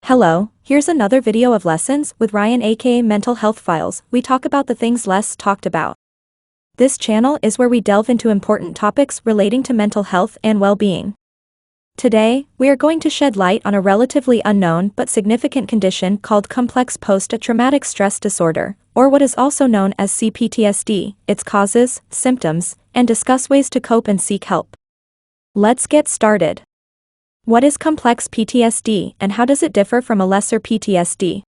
Hello, here's another video of lessons with Ryan aka Mental Health Files. We talk about the things less talked about. This channel is where we delve into important topics relating to mental health and well-being. Today, we are going to shed light on a relatively unknown but significant condition called complex post-traumatic stress disorder, or what is also known as C-PTSD, its causes, symptoms, and discuss ways to cope and seek help. Let's get started. What is complex PTSD and how does it differ from a lesser PTSD?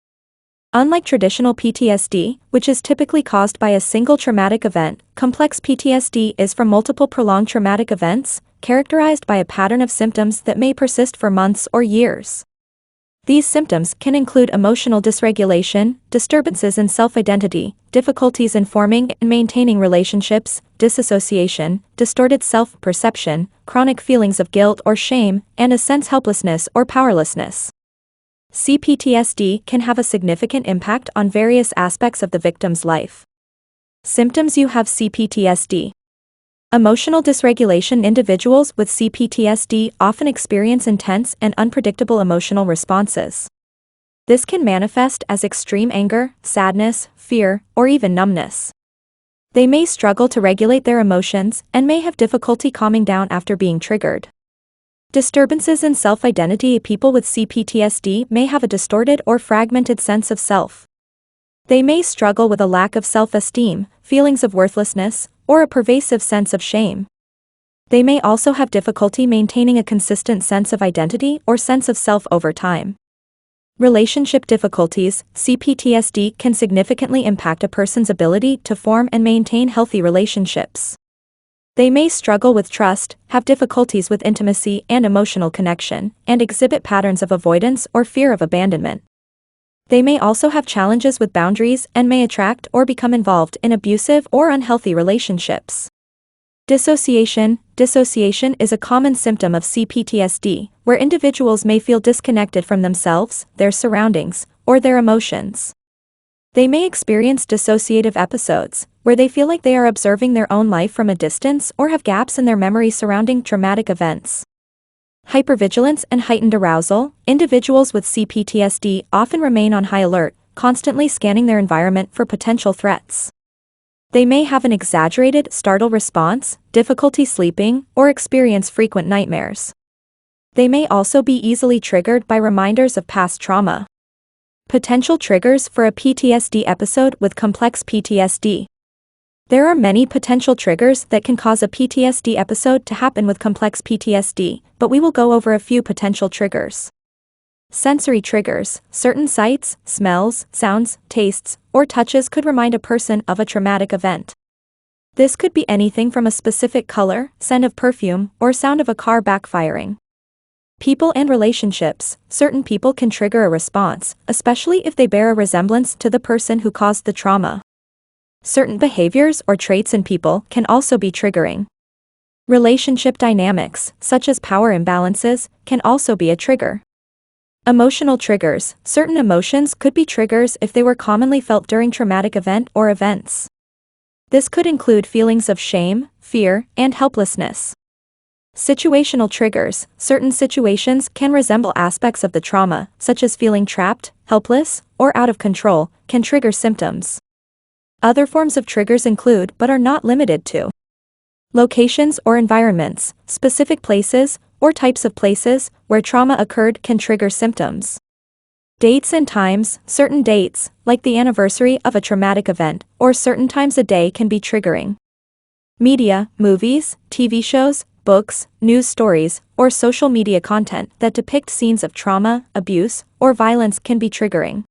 Unlike traditional PTSD, which is typically caused by a single traumatic event, complex PTSD is from multiple prolonged traumatic events, characterized by a pattern of symptoms that may persist for months or years. These symptoms can include emotional dysregulation, disturbances in self-identity, difficulties in forming and maintaining relationships, disassociation, distorted self-perception, chronic feelings of guilt or shame, and a sense of helplessness or powerlessness. C-PTSD can have a significant impact on various aspects of the victim's life. Symptoms: you have C-PTSD. Emotional dysregulation. Individuals with C-PTSD often experience intense and unpredictable emotional responses. This can manifest as extreme anger, sadness, fear, or even numbness. They may struggle to regulate their emotions and may have difficulty calming down after being triggered. Disturbances in self-identity. People with C-PTSD may have a distorted or fragmented sense of self. They may struggle with a lack of self-esteem, feelings of worthlessness, or a pervasive sense of shame. They may also have difficulty maintaining a consistent sense of identity or sense of self over time. Relationship difficulties. C-PTSD can significantly impact a person's ability to form and maintain healthy relationships. They may struggle with trust, have difficulties with intimacy and emotional connection, and exhibit patterns of avoidance or fear of abandonment. They may also have challenges with boundaries and may attract or become involved in abusive or unhealthy relationships. Dissociation. Dissociation is a common symptom of C-PTSD, where individuals may feel disconnected from themselves, their surroundings, or their emotions. They may experience dissociative episodes, where they feel like they are observing their own life from a distance or have gaps in their memory surrounding traumatic events. Hypervigilance and heightened arousal. Individuals with C-PTSD often remain on high alert, constantly scanning their environment for potential threats. They may have an exaggerated startle response, difficulty sleeping, or experience frequent nightmares. They may also be easily triggered by reminders of past trauma. Potential triggers for a PTSD episode with complex PTSD. There are many potential triggers that can cause a PTSD episode to happen with complex PTSD, but we will go over a few potential triggers. Sensory triggers. Certain sights, smells, sounds, tastes, or touches could remind a person of a traumatic event. This could be anything from a specific color, scent of perfume, or sound of a car backfiring. People and relationships. Certain people can trigger a response, especially if they bear a resemblance to the person who caused the trauma. Certain behaviors or traits in people can also be triggering. Relationship dynamics, such as power imbalances, can also be a trigger. Emotional triggers. Certain emotions could be triggers if they were commonly felt during traumatic event or events. This could include feelings of shame, fear, and helplessness. Situational triggers. Certain situations can resemble aspects of the trauma, such as feeling trapped, helpless, or out of control, can trigger symptoms. Other forms of triggers include, but are not limited to, locations or environments. Specific places, or types of places, where trauma occurred can trigger symptoms. Dates and times. Certain dates, like the anniversary of a traumatic event, or certain times a day can be triggering. Media, movies, TV shows, books, news stories, or social media content that depict scenes of trauma, abuse, or violence can be triggering.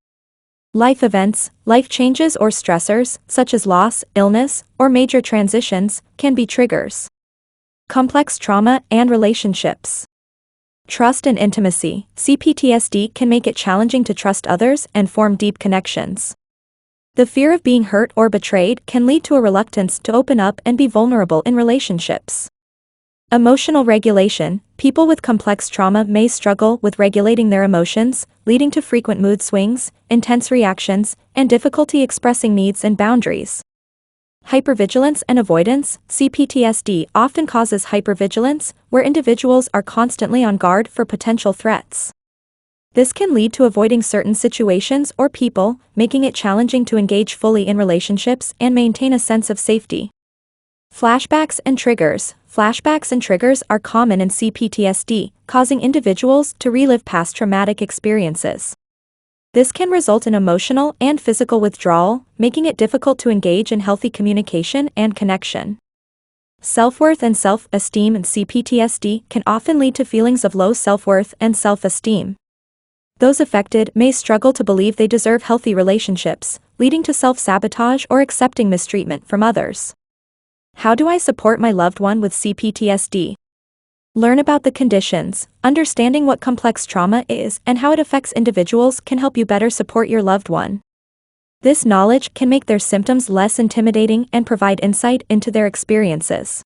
Life events, life changes or stressors, such as loss, illness, or major transitions, can be triggers. Complex trauma and relationships. Trust and intimacy. C-PTSD can make it challenging to trust others and form deep connections. The fear of being hurt or betrayed can lead to a reluctance to open up and be vulnerable in relationships. Emotional regulation. People with complex trauma may struggle with regulating their emotions, leading to frequent mood swings, intense reactions, and difficulty expressing needs and boundaries. Hypervigilance and avoidance. C-PTSD often causes hypervigilance, where individuals are constantly on guard for potential threats. This can lead to avoiding certain situations or people, making it challenging to engage fully in relationships and maintain a sense of safety. Flashbacks and triggers. Flashbacks and triggers are common in C-PTSD, causing individuals to relive past traumatic experiences. This can result in emotional and physical withdrawal, making it difficult to engage in healthy communication and connection. Self-worth and self-esteem in C-PTSD can often lead to feelings of low self-worth and self-esteem. Those affected may struggle to believe they deserve healthy relationships, leading to self-sabotage or accepting mistreatment from others. How do I support my loved one with C-PTSD? Learn about the conditions. Understanding what complex trauma is and how it affects individuals can help you better support your loved one. This knowledge can make their symptoms less intimidating and provide insight into their experiences.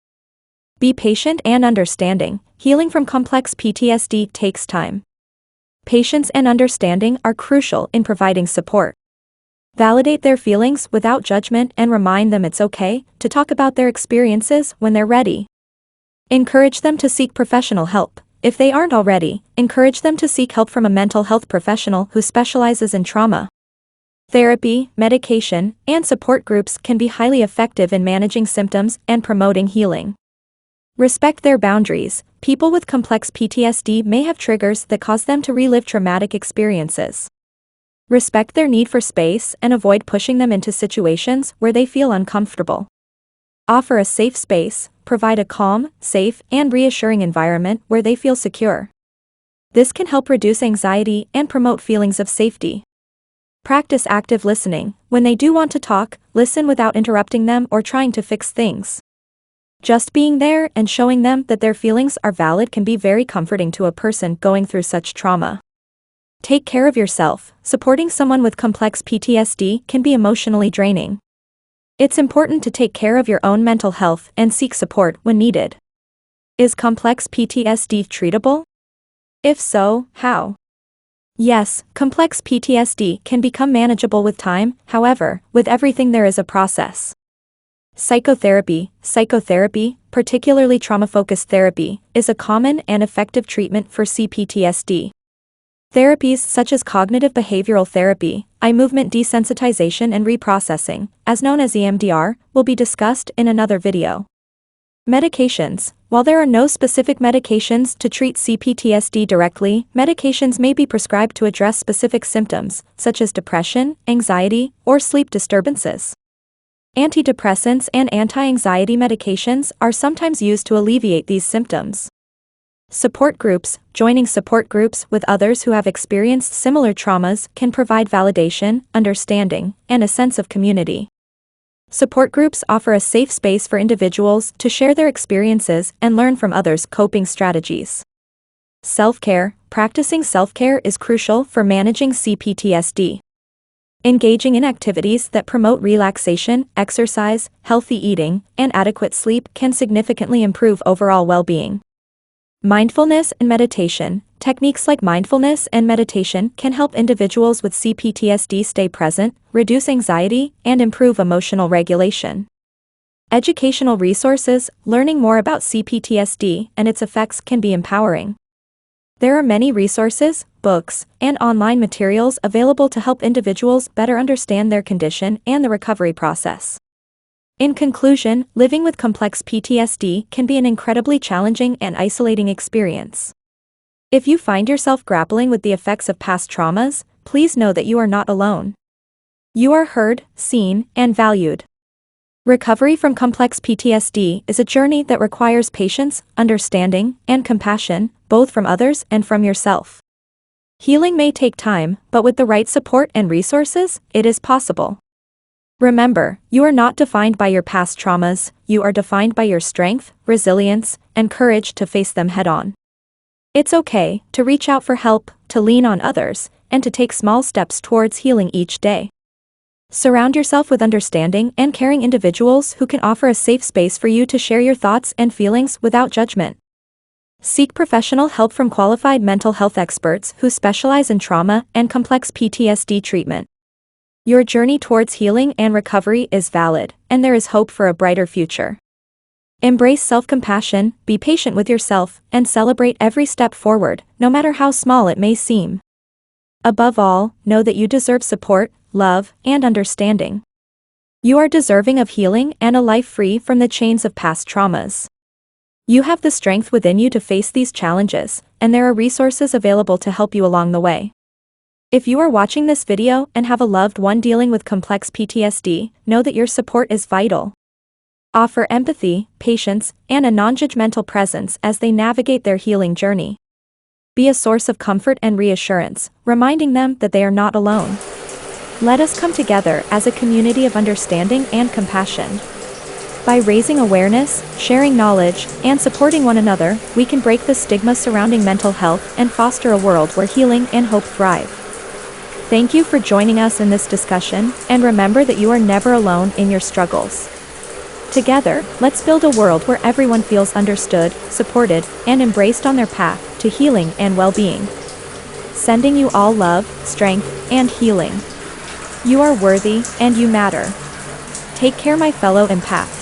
Be patient and understanding. Healing from complex PTSD takes time. Patience and understanding are crucial in providing support. Validate their feelings without judgment and remind them it's okay to talk about their experiences when they're ready. Encourage them to seek professional help. If they aren't already, encourage them to seek help from a mental health professional who specializes in trauma. Therapy, medication, and support groups can be highly effective in managing symptoms and promoting healing. Respect their boundaries. People with complex PTSD may have triggers that cause them to relive traumatic experiences. Respect their need for space and avoid pushing them into situations where they feel uncomfortable. Offer a safe space, provide a calm, safe, and reassuring environment where they feel secure. This can help reduce anxiety and promote feelings of safety. Practice active listening. When they do want to talk, listen without interrupting them or trying to fix things. Just being there and showing them that their feelings are valid can be very comforting to a person going through such trauma. Take care of yourself. Supporting someone with complex PTSD can be emotionally draining. It's important to take care of your own mental health and seek support when needed. Is complex PTSD treatable? If so, how? Yes, complex PTSD can become manageable with time. However, with everything there is a process. Psychotherapy, particularly trauma-focused therapy, is a common and effective treatment for C-PTSD. Therapies such as cognitive behavioral therapy, eye movement desensitization and reprocessing, as known as EMDR, will be discussed in another video. Medications. While there are no specific medications to treat C-PTSD directly, medications may be prescribed to address specific symptoms, such as depression, anxiety, or sleep disturbances. Antidepressants and anti-anxiety medications are sometimes used to alleviate these symptoms. Support groups. Joining support groups with others who have experienced similar traumas can provide validation, understanding, and a sense of community. Support groups offer a safe space for individuals to share their experiences and learn from others' coping strategies. Self-care. Practicing self-care is crucial for managing C-PTSD. Engaging in activities that promote relaxation, exercise, healthy eating, and adequate sleep can significantly improve overall well-being. Mindfulness and meditation. Techniques like mindfulness and meditation can help individuals with C-PTSD stay present, reduce anxiety, and improve emotional regulation. Educational resources. Learning more about C-PTSD and its effects can be empowering. There are many resources, books, and online materials available to help individuals better understand their condition and the recovery process. In conclusion, living with complex PTSD can be an incredibly challenging and isolating experience. If you find yourself grappling with the effects of past traumas, please know that you are not alone. You are heard, seen, and valued. Recovery from complex PTSD is a journey that requires patience, understanding, and compassion, both from others and from yourself. Healing may take time, but with the right support and resources, it is possible. Remember, you are not defined by your past traumas, you are defined by your strength, resilience, and courage to face them head-on. It's okay to reach out for help, to lean on others, and to take small steps towards healing each day. Surround yourself with understanding and caring individuals who can offer a safe space for you to share your thoughts and feelings without judgment. Seek professional help from qualified mental health experts who specialize in trauma and complex PTSD treatment. Your journey towards healing and recovery is valid, and there is hope for a brighter future. Embrace self-compassion, be patient with yourself, and celebrate every step forward, no matter how small it may seem. Above all, know that you deserve support, love, and understanding. You are deserving of healing and a life free from the chains of past traumas. You have the strength within you to face these challenges, and there are resources available to help you along the way. If you are watching this video and have a loved one dealing with complex PTSD, know that your support is vital. Offer empathy, patience, and a non-judgmental presence as they navigate their healing journey. Be a source of comfort and reassurance, reminding them that they are not alone. Let us come together as a community of understanding and compassion. By raising awareness, sharing knowledge, and supporting one another, we can break the stigma surrounding mental health and foster a world where healing and hope thrive. Thank you for joining us in this discussion, and remember that you are never alone in your struggles. Together, let's build a world where everyone feels understood, supported, and embraced on their path to healing and well-being. Sending you all love, strength, and healing. You are worthy, and you matter. Take care, my fellow empath.